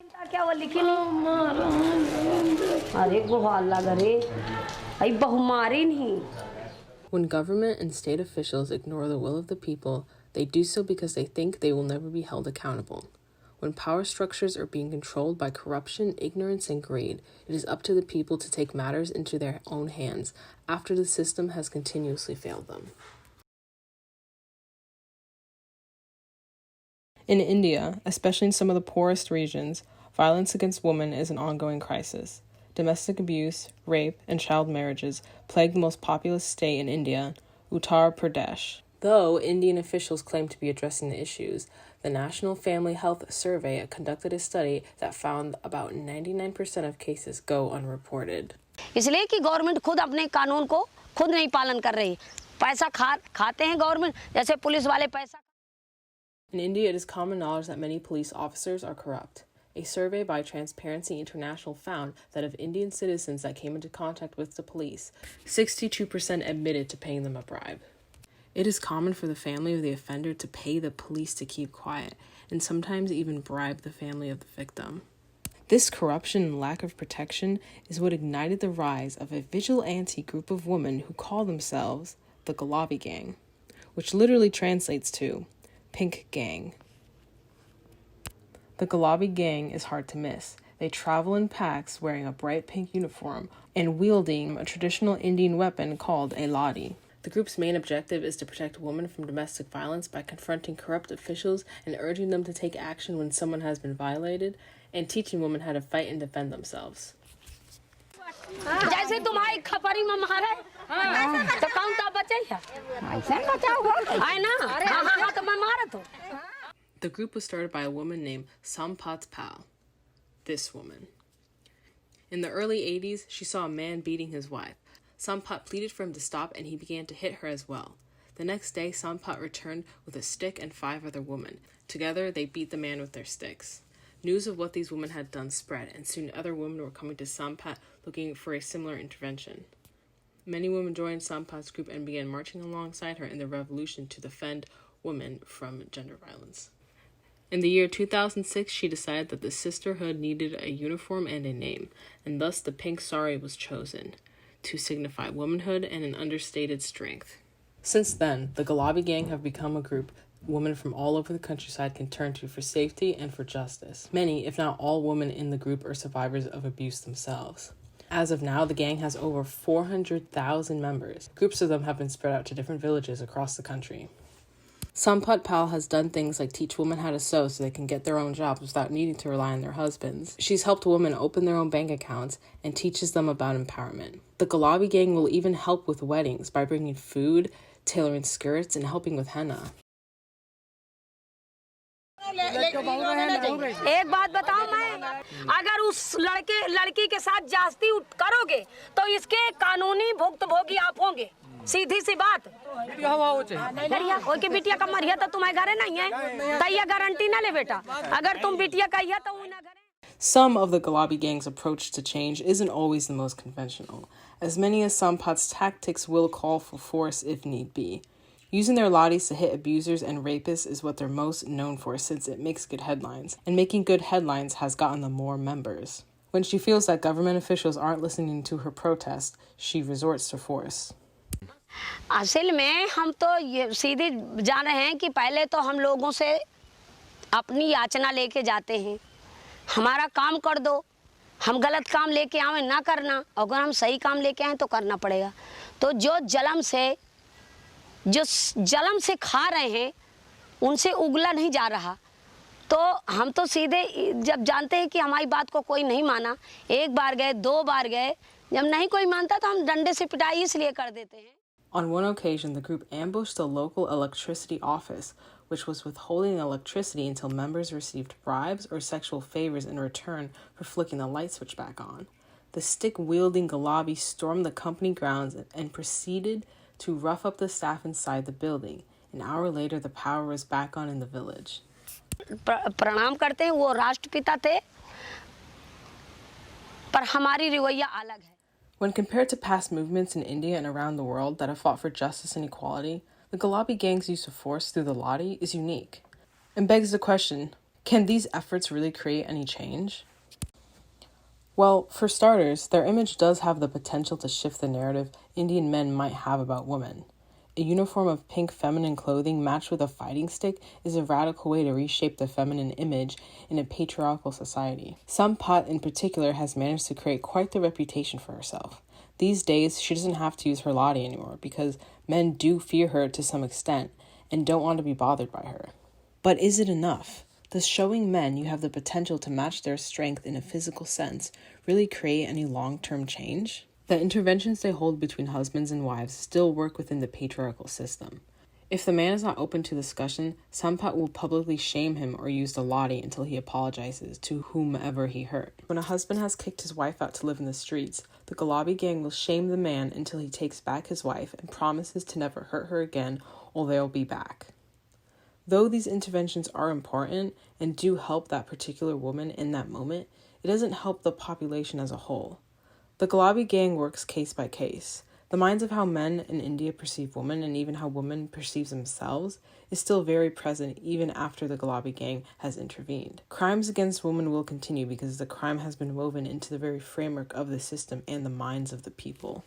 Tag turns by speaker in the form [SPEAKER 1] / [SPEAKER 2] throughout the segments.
[SPEAKER 1] क्या वो लिखी नहीं अरे वो हल्ला करे भाई बहुमारी नहीं.
[SPEAKER 2] When government and state officials ignore the will of the people, they do so because they think they will never be held accountable. When power structures are being controlled by corruption, ignorance, and greed, it is up to the people to take matters into their own hands after the system has continuously failed them. In India, especially in some of the poorest regions, violence against women is an ongoing crisis. Domestic abuse, rape, and child marriages plague the most populous state in India, Uttar Pradesh. Though Indian officials claim to be addressing the issues, the National Family Health Survey conducted a study that found about 99% of cases go unreported.
[SPEAKER 1] इसलिए कि government खुद अपने कानून को खुद नहीं पालन कर रही. पैसा खाते हैं गवर्नमेंट जैसे पुलिस वाले पैसा.
[SPEAKER 2] In India, it is common knowledge that many police officers are corrupt. A survey by Transparency International found that of Indian citizens that came into contact with the police, 62% admitted to paying them a bribe. It is common for the family of the offender to pay the police to keep quiet, and sometimes even bribe the family of the victim. This corruption and lack of protection is what ignited the rise of a vigilante group of women who call themselves the Gulabi Gang, which literally translates to Pink Gang. The Gulabi Gang is hard to miss. They travel in packs wearing a bright pink uniform and wielding a traditional Indian weapon called a ladi. The group's main objective is to protect women from domestic violence by confronting corrupt officials and urging them to take action when someone has been violated, and teaching women how to fight and defend themselves.
[SPEAKER 1] जैसे तुम्हारी खपरी में मारे तो कौन सा बचे है ऐसे बचाओ है ना हाँ तो मैं मारा तो.
[SPEAKER 2] The group was started by a woman named Sampat's Pal. This woman. In the early 80s, she saw a man beating his wife. Sampat pleaded for him to stop, and he began to hit her as well. The next day, Sampat returned with a stick and 5 other women. Together, they beat the man with their sticks. News of what these women had done spread, and soon other women were coming to Sampat looking for a similar intervention. Many women joined Sampat's group and began marching alongside her in the revolution to defend women from gender violence. In the year 2006, she decided that the sisterhood needed a uniform and a name, and thus the pink sari was chosen to signify womanhood and an understated strength. Since then, the Gulabi Gang have become a group women from all over the countryside can turn to for safety and for justice. Many, if not all women in the group are survivors of abuse themselves. As of now, the gang has over 400,000 members. Groups of them have been spread out to different villages across the country. Sampat Pal has done things like teach women how to sew so they can get their own jobs without needing to rely on their husbands. She's helped women open their own bank accounts and teaches them about empowerment. The Gulabi Gang will even help with weddings by bringing food, tailoring skirts, and helping with henna.
[SPEAKER 1] एक बात बताऊं मैं अगर उस लड़की के साथ जास्ती करोगे तो इसके कानूनी भुक्तभोगी आप होंगे. सीधी सी बात कोई बिटिया का मरिया तो तुम्हारे घरे नहीं है तो ये गारंटी ना ले बेटा अगर तुम बिटिया कहिए तो उन्हें घरे.
[SPEAKER 2] Some of the Gulabi Gang's approach to change isn't always the most conventional, as many as Sampat's tactics will call for force if need be. Using their ladis to hit abusers and rapists is what they're most known for since it makes good headlines, and making good headlines has gotten them more members. When she feels that government officials aren't listening to her protest, she resorts to force.
[SPEAKER 1] असल में हम तो ये सीधे जान रहे हैं कि पहले तो हम लोगों से अपनी याचना लेके जाते हैं हमारा काम कर दो हम गलत काम लेके आवे ना करना अगर हम सही काम लेके आए तो करना पड़ेगा. तो जो जलम से खा रहे हैं उनसे उगला नहीं जा रहा. तो हम तो सीधे जब जानते हैं कि हमारी बात को कोई नहीं माना एक बार गए 2 बार गए जब नहीं कोई मानता तो हम डंडे से पिटाई इसलिए कर देते हैं.
[SPEAKER 2] On one occasion, the group ambushed the local electricity office, which was withholding electricity until members received bribes or sexual favors in return for flicking the light switch back on. The stick-wielding Gulabi stormed the company grounds and proceeded to rough up the staff inside the building. An hour later, the power was back on in the village.
[SPEAKER 1] प्रणाम करते हैं वो राष्ट्रपिता थे पर हमारी रवैया अलग है.
[SPEAKER 2] When compared to past movements in India and around the world that have fought for justice and equality, the Gulabi Gang's use of force through the ladi is unique and begs the question, Can these efforts really create any change? Well, for starters, their image does have the potential to shift the narrative Indian men might have about women. A uniform of pink feminine clothing matched with a fighting stick is a radical way to reshape the feminine image in a patriarchal society. Samphat in particular has managed to create quite the reputation for herself. These days, she doesn't have to use her ladi anymore because men do fear her to some extent and don't want to be bothered by her. But is it enough? Does showing men you have the potential to match their strength in a physical sense really create any long-term change? The interventions they hold between husbands and wives still work within the patriarchal system. If the man is not open to discussion, Samphat will publicly shame him or use the ladi until he apologizes to whomever he hurt. When a husband has kicked his wife out to live in the streets, the Gulabi Gang will shame the man until he takes back his wife and promises to never hurt her again or they'll be back. Though these interventions are important and do help that particular woman in that moment, it doesn't help the population as a whole. The Gulabi Gang works case by case. The minds of how men in India perceive women and even how women perceive themselves is still very present even after the Gulabi Gang has intervened. Crimes against women will continue because the crime has been woven into the very framework of the system and the minds of the people.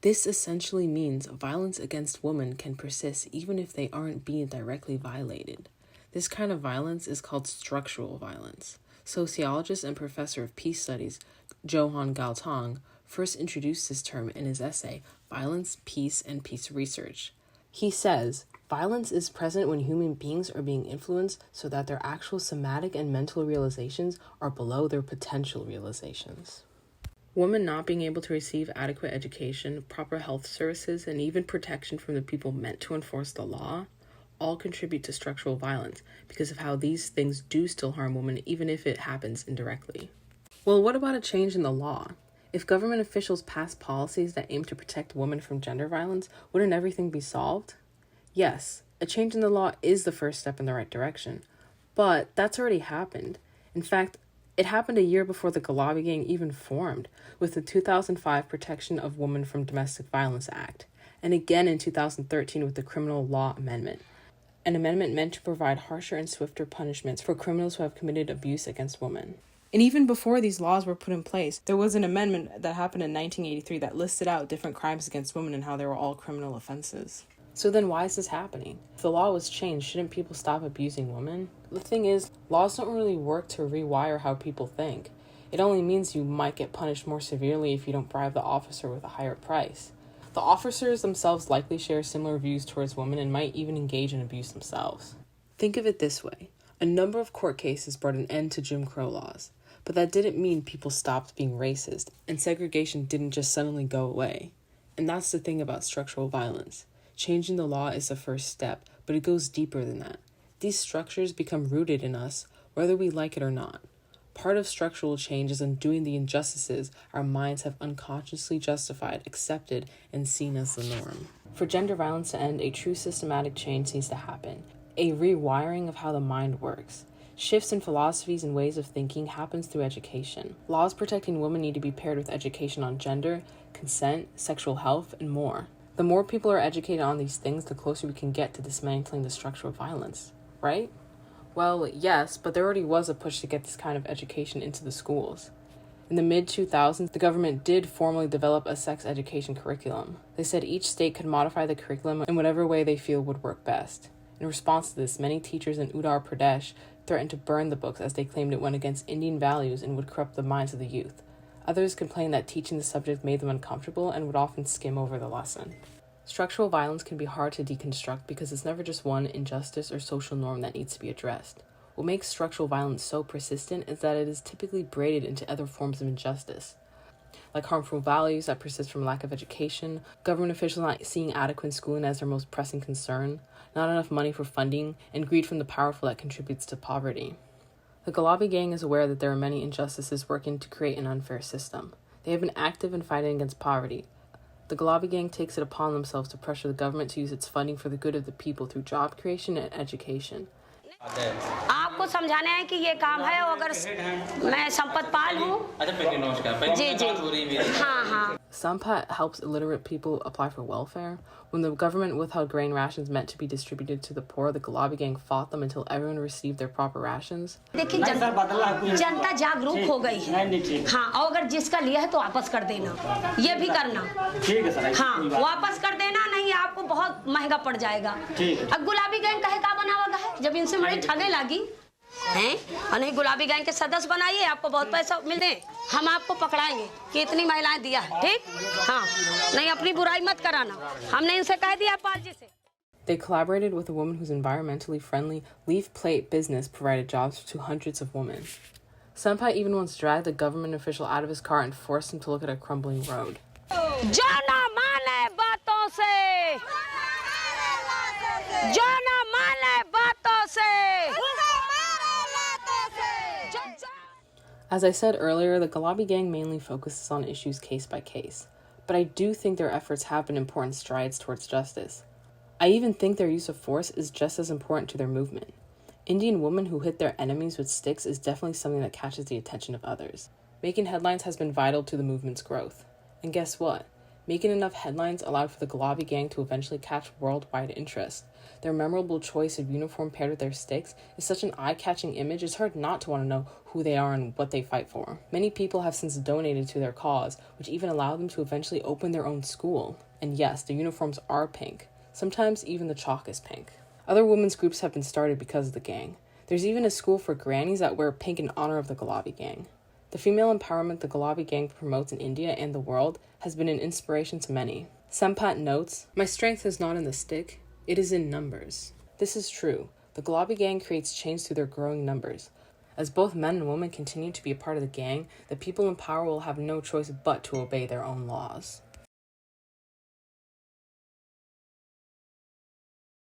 [SPEAKER 2] This essentially means violence against women can persist even if they aren't being directly violated. This kind of violence is called structural violence. Sociologist and professor of peace studies Johan Galtung first introduced this term in his essay, Violence, Peace, and Peace Research. He says, violence is present when human beings are being influenced so that their actual somatic and mental realizations are below their potential realizations. Women not being able to receive adequate education, proper health services, and even protection from the people meant to enforce the law all contribute to structural violence because of how these things do still harm women even if it happens indirectly. Well, what about a change in the law? If government officials pass policies that aim to protect women from gender violence, wouldn't everything be solved? Yes, a change in the law is the first step in the right direction, but that's already happened. In fact, it happened a year before the Gulabi Gang even formed, with the 2005 Protection of Women from Domestic Violence Act, and again in 2013 with the Criminal Law Amendment, an amendment meant to provide harsher and swifter punishments for criminals who have committed abuse against women. And even before these laws were put in place, there was an amendment that happened in 1983 that listed out different crimes against women and how they were all criminal offenses. So then why is this happening? If the law was changed, shouldn't people stop abusing women? The thing is, laws don't really work to rewire how people think. It only means you might get punished more severely if you don't bribe the officer with a higher price. The officers themselves likely share similar views towards women and might even engage in abuse themselves. Think of it this way. A number of court cases brought an end to Jim Crow laws. But that didn't mean people stopped being racist, and segregation didn't just suddenly go away. And that's the thing about structural violence. Changing the law is the first step, but it goes deeper than that. These structures become rooted in us, whether we like it or not. Part of structural change is undoing the injustices our minds have unconsciously justified, accepted, and seen as the norm. For gender violence to end, a true systematic change needs to happen. A rewiring of how the mind works. Shifts in philosophies and ways of thinking happens through education. Laws protecting women need to be paired with education on gender, consent, sexual health, and more. The more people are educated on these things, the closer we can get to dismantling the structural violence, right? Well, yes, but there already was a push to get this kind of education into the schools. In the mid-2000s, the government did formally develop a sex education curriculum. They said each state could modify the curriculum in whatever way they feel would work best. In response to this, many teachers in Uttar Pradesh threatened to burn the books as they claimed it went against Indian values and would corrupt the minds of the youth. Others complained that teaching the subject made them uncomfortable and would often skim over the lesson. Structural violence can be hard to deconstruct because it's never just one injustice or social norm that needs to be addressed. What makes structural violence so persistent is that it is typically braided into other forms of injustice, like harmful values that persist from lack of education, government officials not seeing adequate schooling as their most pressing concern, not enough money for funding, and greed from the powerful that contributes to poverty. The Gulabi Gang is aware that there are many injustices working to create an unfair system. They have been active in fighting against poverty. The Gulabi Gang takes it upon themselves to pressure the government to use its funding for the good of the people through job creation and education.
[SPEAKER 1] आपको समझाना है कि ये काम है, अगर मैं संपत पाल हूँ जी जी हाँ हाँ
[SPEAKER 2] Sampat helps illiterate people apply for welfare. When the government withheld grain rations meant to be distributed to the poor, the Gulabi Gang fought them until everyone received their proper rations.
[SPEAKER 1] देखिए जनता जागरूक हो गई है। हाँ, और अगर जिसका लिया है तो वापस कर देना, ये भी करना। ठीक है सर। हाँ, वापस कर देना, नहीं आपको बहुत महंगा पड़ जाएगा। अब गुलाबी गैंग कहे का बना हुआ है, जब इनसे बड़ी ठगे लगी हैं, और नहीं गुलाबी गैंग के सदस्य बनाइए, आपको बहुत पैसा मिले, हम आपको पकड़ाएंगे कि इतनी महिलाएं दिया है, ठीक? हाँ, नहीं अपनी बुराई मत कराना, हमने इनसे कह दिया पाल जी से।
[SPEAKER 2] They collaborated with a woman whose environmentally friendly leaf plate business provided jobs to hundreds of women. Sampat even once dragged a government official out of his car and forced him to look at a crumbling road.
[SPEAKER 1] जो ना माने बातों से, जो ना माने बातों से।
[SPEAKER 2] As I said earlier, the Gulabi Gang mainly focuses on issues case by case, but I do think their efforts have been important strides towards justice. I even think their use of force is just as important to their movement. Indian women who hit their enemies with sticks is definitely something that catches the attention of others. Making headlines has been vital to the movement's growth. And guess what? Making enough headlines allowed for the Gulabi Gang to eventually catch worldwide interest. Their memorable choice of uniform paired with their sticks is such an eye-catching image, it's hard not to want to know who they are and what they fight for. Many people have since donated to their cause, which even allowed them to eventually open their own school. And yes, the uniforms are pink. Sometimes even the chalk is pink. Other women's groups have been started because of the gang. There's even a school for grannies that wear pink in honor of the Gulabi Gang. The female empowerment the Gulabi Gang promotes in India and the world has been an inspiration to many. Sampat notes, "My strength is not in the stick, it is in numbers." This is true. The Gulabi Gang creates change through their growing numbers. As both men and women continue to be a part of the gang, the people in power will have no choice but to obey their own laws.